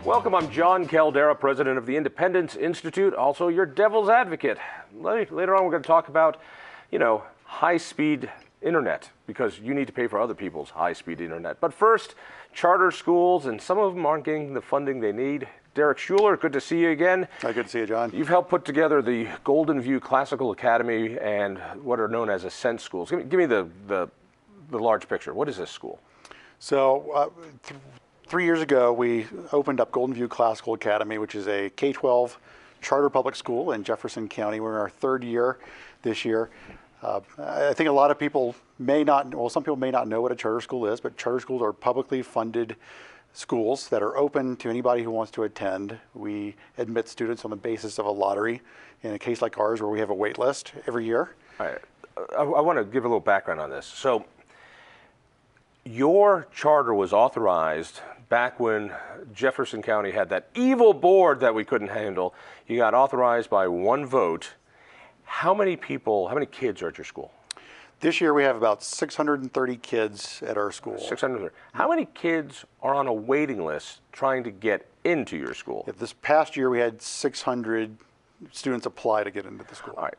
Welcome, I'm Jon Caldara, president of the Independence Institute, also your devil's advocate. Later on, we're going to talk about, high-speed internet, because you need to pay for other people's high-speed internet. But first, charter schools, and some of them aren't getting the funding they need. Derec Shuler, good to see you again. Hi, good to see you, John. You've helped put together the Golden View Classical Academy and what are known as Ascent schools. Give me the large picture. What is this school? So, 3 years ago, we opened up Golden View Classical Academy, which is a K-12 charter public school in Jefferson County. We're in our third year this year. I think a lot of people may not, well, some people may not know what a charter school is, but charter schools are publicly funded schools that are open to anybody who wants to attend. We admit students on the basis of a lottery. In a case like ours, where we have a wait list every year. I want to give a little background on this. So, your charter was authorized back when Jefferson County had that evil board that we couldn't handle. You got authorized by one vote. How many kids are at your school? This year we have about 630 kids at our school. 630. How many kids are on a waiting list trying to get into your school? Yeah, this past year we had 600 students apply to get into the school. All right.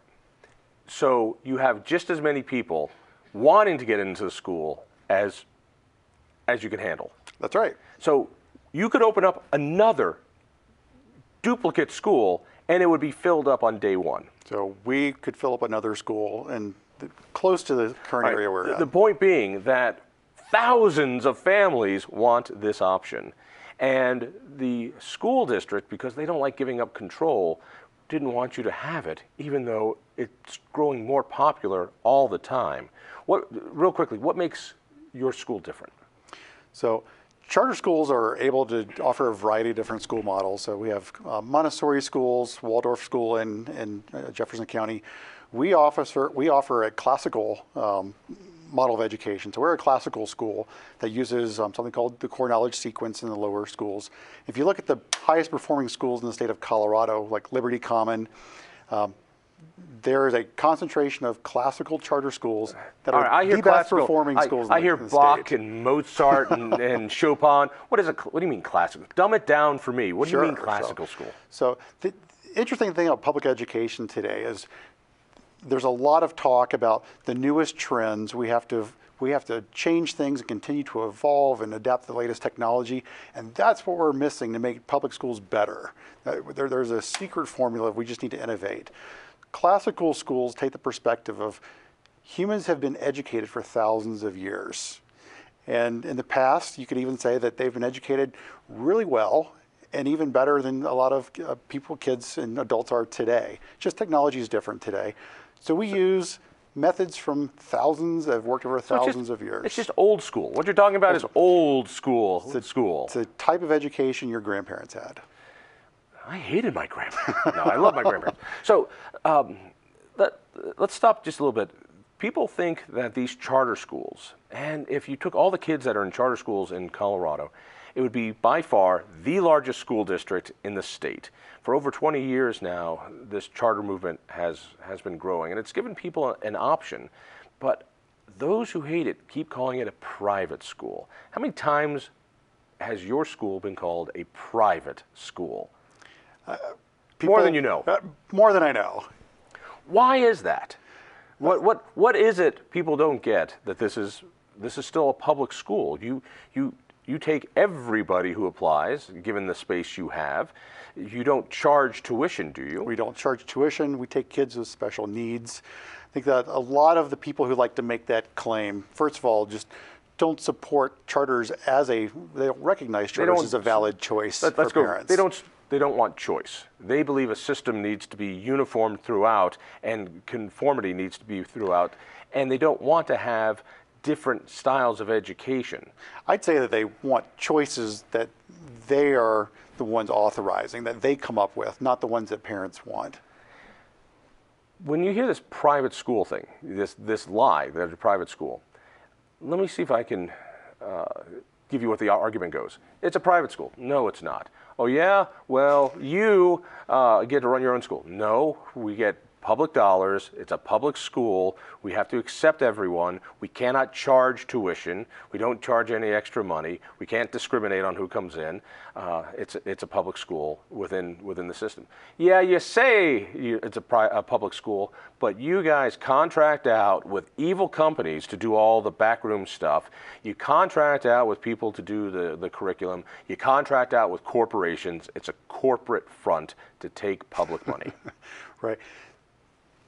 So you have just as many people wanting to get into the school as you can handle. That's right. So you could open up another duplicate school and it would be filled up on day one. So we could fill up another school and close to the current area we're at. The point being that thousands of families want this option. And the school district, because they don't like giving up control, didn't want you to have it, even though it's growing more popular all the time. Real quickly, what makes your school different? So charter schools are able to offer a variety of different school models. So we have Montessori schools, Waldorf School in Jefferson County. We offer a classical model of education. So we're a classical school that uses something called the core knowledge sequence in the lower schools. If you look at the highest performing schools in the state of Colorado, like Liberty Common, there is a concentration of classical charter schools that are the best performing schools in the state. I hear Bach and Mozart and Chopin. What do you mean classical? Dumb it down for me. What do you mean classical school? So the interesting thing about public education today is there's a lot of talk about the newest trends. We have to change things and continue to evolve and adapt to the latest technology, and that's what we're missing to make public schools better. There's a secret formula. We just need to innovate. Classical schools take the perspective of humans have been educated for thousands of years. And in the past, you could even say that they've been educated really well and even better than a lot of kids and adults are today. Just technology is different today. So we use methods from thousands that have worked over thousands of years. It's just old school. What you're talking about is old school school. It's a type of education your grandparents had. I hated my grandparents. No, I love my grandparents. So let's stop just a little bit. People think that these charter schools, and if you took all the kids that are in charter schools in Colorado, it would be by far the largest school district in the state. For over 20 years now, this charter movement has been growing, and it's given people an option. But those who hate it keep calling it a private school. How many times has your school been called a private school? More than you know. More than I know. Why is that? What is it people don't get that this is still a public school? You take everybody who applies, given the space you have. You don't charge tuition, do you? We don't charge tuition. We take kids with special needs. I think that a lot of the people who like to make that claim, first of all, just don't support charters they don't recognize charters as a valid choice for parents. They don't want choice. They believe a system needs to be uniform throughout and conformity needs to be throughout, and they don't want to have different styles of education. I'd say that they want choices that they are the ones authorizing, that they come up with, not the ones that parents want. When you hear this private school thing, this lie that it's a private school, let me see if I can give you what the argument goes. It's a private school. No, it's not. Oh yeah? Well, you get to run your own school. No, we get public dollars. It's a public school. We have to accept everyone. We cannot charge tuition. We don't charge any extra money. We can't discriminate on who comes in. It's a public school within the system. Yeah, you say it's a public school, but you guys contract out with evil companies to do all the backroom stuff. You contract out with people to do the curriculum. You contract out with corporations. It's a corporate front to take public money. Right.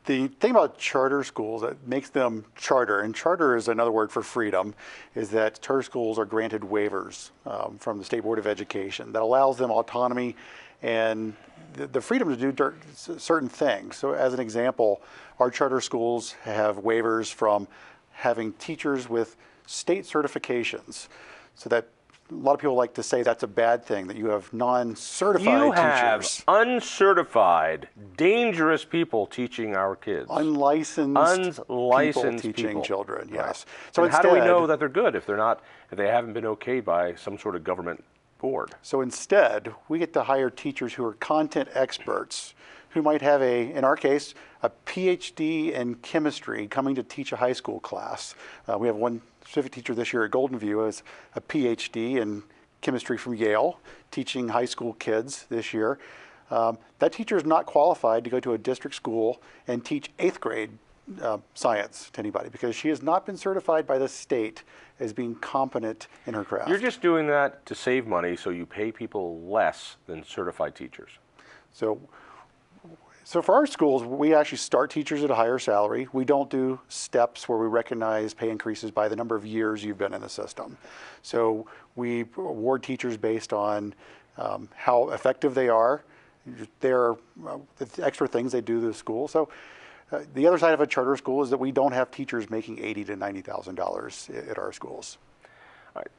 The thing about charter schools that makes them charter, and charter is another word for freedom, is that charter schools are granted waivers from the State Board of Education that allows them autonomy and the freedom to do certain things. So as an example, our charter schools have waivers from having teachers with state certifications, so that a lot of people like to say that's a bad thing, that you have non-certified teachers. You have uncertified, dangerous people teaching our kids. Unlicensed people teaching children, yes. Right. So and how do we know that they're good if they haven't been okayed by some sort of government board? So instead, we get to hire teachers who are content experts, who might have in our case, a PhD in chemistry coming to teach a high school class. We have one specific teacher this year at Golden View who has a PhD in chemistry from Yale, teaching high school kids this year. That teacher is not qualified to go to a district school and teach 8th grade science to anybody, because she has not been certified by the state as being competent in her craft. You're just doing that to save money, so you pay people less than certified teachers. So for our schools, we actually start teachers at a higher salary. We don't do steps where we recognize pay increases by the number of years you've been in the system. So we award teachers based on how effective they are, the extra things they do to the school. So the other side of a charter school is that we don't have teachers making $80,000 to $90,000 at our schools. All right.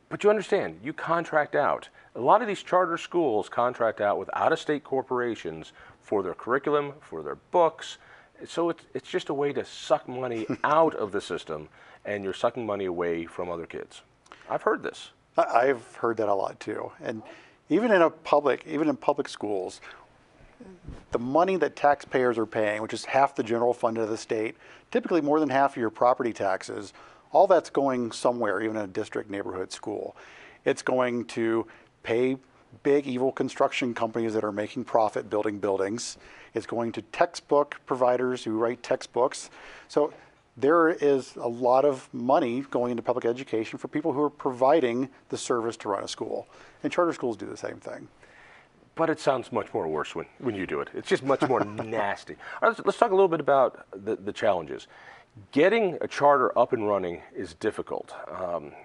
But you understand, you contract out. A lot of these charter schools contract out with out-of-state corporations for their curriculum, for their books. So it's just a way to suck money out of the system, and you're sucking money away from other kids. I've heard this. I've heard that a lot too. And even in public schools, the money that taxpayers are paying, which is half the general fund of the state, typically more than half of your property taxes, all that's going somewhere, even in a district neighborhood school. It's going to pay big evil construction companies that are making profit building buildings. It's going to textbook providers who write textbooks. So there is a lot of money going into public education for people who are providing the service to run a school. And charter schools do the same thing. But it sounds much more worse when you do it. It's just much more nasty. All right, let's talk a little bit about the challenges. Getting a charter up and running is difficult.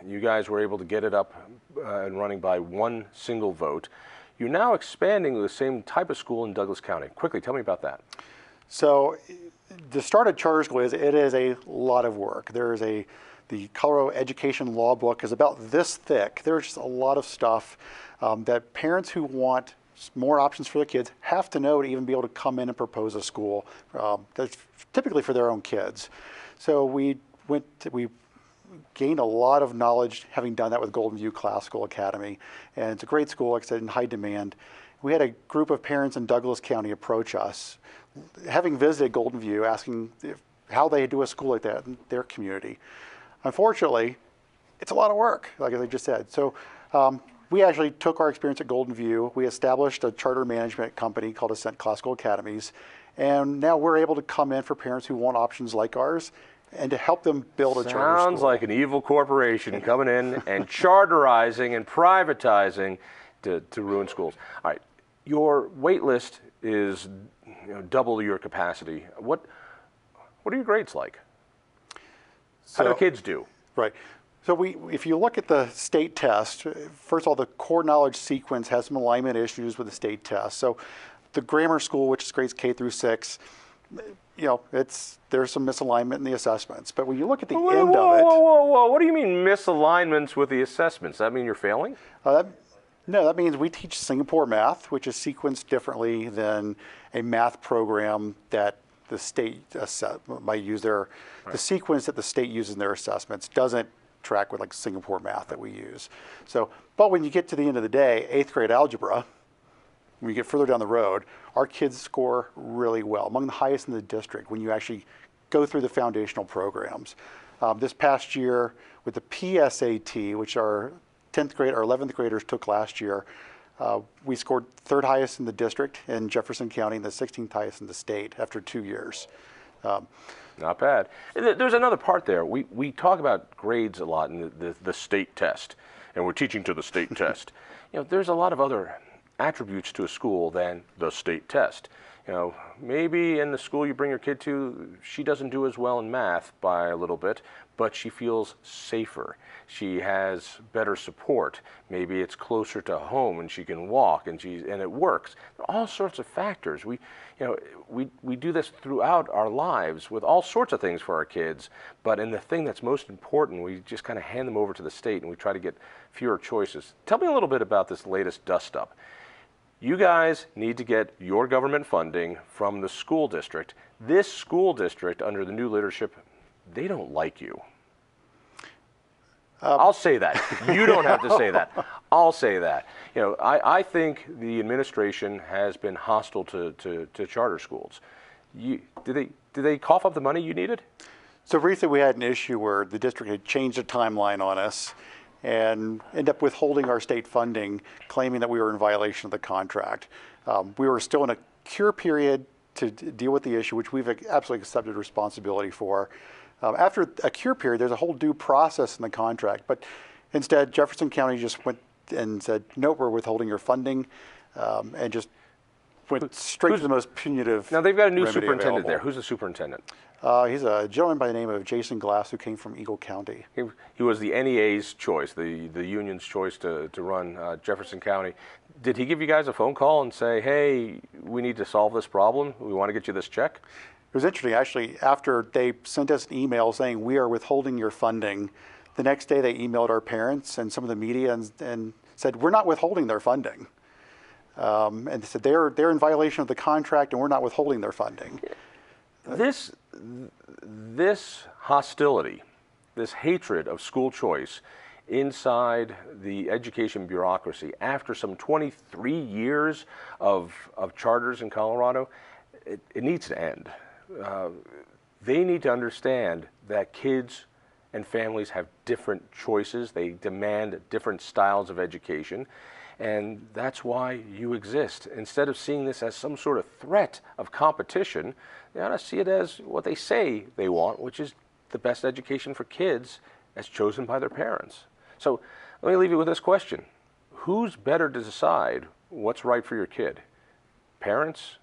You guys were able to get it up and running by one single vote. You're now expanding the same type of school in Douglas County. Quickly, tell me about that. So to start a charter school, it is a lot of work. The Colorado Education Law book is about this thick. There's just a lot of stuff that parents who want more options for their kids have to know to even be able to come in and propose a school that's typically for their own kids. So we gained a lot of knowledge having done that with Golden View Classical Academy, and it's a great school, like I said, in high demand. We had a group of parents in Douglas County approach us, having visited Golden View, asking how they do a school like that in their community. Unfortunately, it's a lot of work, like I just said. So we actually took our experience at Golden View. We established a charter management company called Ascent Classical Academies. And now we're able to come in for parents who want options like ours and to help them build a charter school. Sounds like an evil corporation coming in and charterizing and privatizing to ruin schools. All right, your wait list is double your capacity. What are your grades like? How do kids do? Right. So if you look at the state test, first of all, the core knowledge sequence has some alignment issues with the state test. So the grammar school, which is grades K through 6, there's some misalignment in the assessments. But when you look at the end of it, whoa! What do you mean misalignments with the assessments? Does that mean you're failing? No, that means we teach Singapore math, which is sequenced differently than a math program that the state might use the sequence that the state uses in their assessments doesn't track with like Singapore math that we use. So, but when you get to the end of the day, 8th grade algebra, when you get further down the road, our kids score really well, among the highest in the district when you actually go through the foundational programs. This past year with the PSAT, which our 10th grade, our 11th graders took last year, we scored third highest in the district in Jefferson County and the 16th highest in the state after 2 years. Not bad. There's another part there. We talk about grades a lot in the state test, and we're teaching to the state test. There's a lot of other attributes to a school than the state test. Maybe in the school you bring your kid to, she doesn't do as well in math by a little bit, but she feels safer. She has better support. Maybe it's closer to home and she can walk and it works. All sorts of factors. We do this throughout our lives with all sorts of things for our kids, but in the thing that's most important, we just kind of hand them over to the state and we try to get fewer choices. Tell me a little bit about this latest dust-up. You guys need to get your government funding from the school district. This school district, under the new leadership, they don't like you. I'll say that. You don't have to say that. I'll say that. I think the administration has been hostile to charter schools. Did they cough up the money you needed? So recently we had an issue where the district had changed the timeline on us and ended up withholding our state funding, claiming that we were in violation of the contract. We were still in a cure period to deal with the issue, which we've absolutely accepted responsibility for. After a cure period, there's a whole due process in the contract, but instead Jefferson County just went and said, no, we're withholding your funding, and just went straight to the most punitive. Now they've got a new superintendent available. there. Who's the superintendent? He's a gentleman by the name of Jason Glass, who came from Eagle County. He was the NEA's choice, the union's choice to run Jefferson County. Did he give you guys a phone call and say, hey, we need to solve this problem, we want to get you this check? It was interesting, actually, after they sent us an email saying we are withholding your funding, the next day they emailed our parents and some of the media and said we're not withholding their funding. And they said they're in violation of the contract and we're not withholding their funding. This hostility, this hatred of school choice inside the education bureaucracy after some 23 years of charters in Colorado, it needs to end. They need to understand that kids and families have different choices. They demand different styles of education. And that's why you exist. Instead of seeing this as some sort of threat of competition, they ought to see it as what they say they want, which is the best education for kids as chosen by their parents. So let me leave you with this question. Who's better to decide what's right for your kid? Parents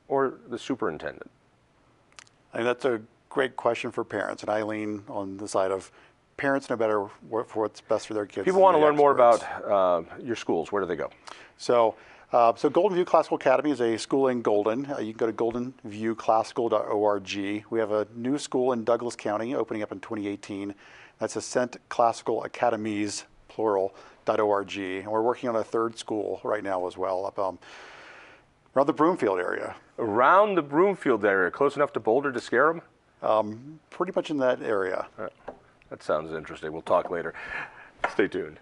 or the superintendent? I mean, that's a great question for parents, and I lean on the side of parents know better for what's best for their kids. People want to learn more about your schools. Where do they go? So Golden View Classical Academy is a school in Golden. You can go to goldenviewclassical.org. We have a new school in Douglas County opening up in 2018. That's Ascent Classical Academies, plural.org. And we're working on a third school right now as well up around the Broomfield area. Around the Broomfield area, close enough to Boulder to scare them? Pretty much in that area. That sounds interesting. We'll talk later. Stay tuned.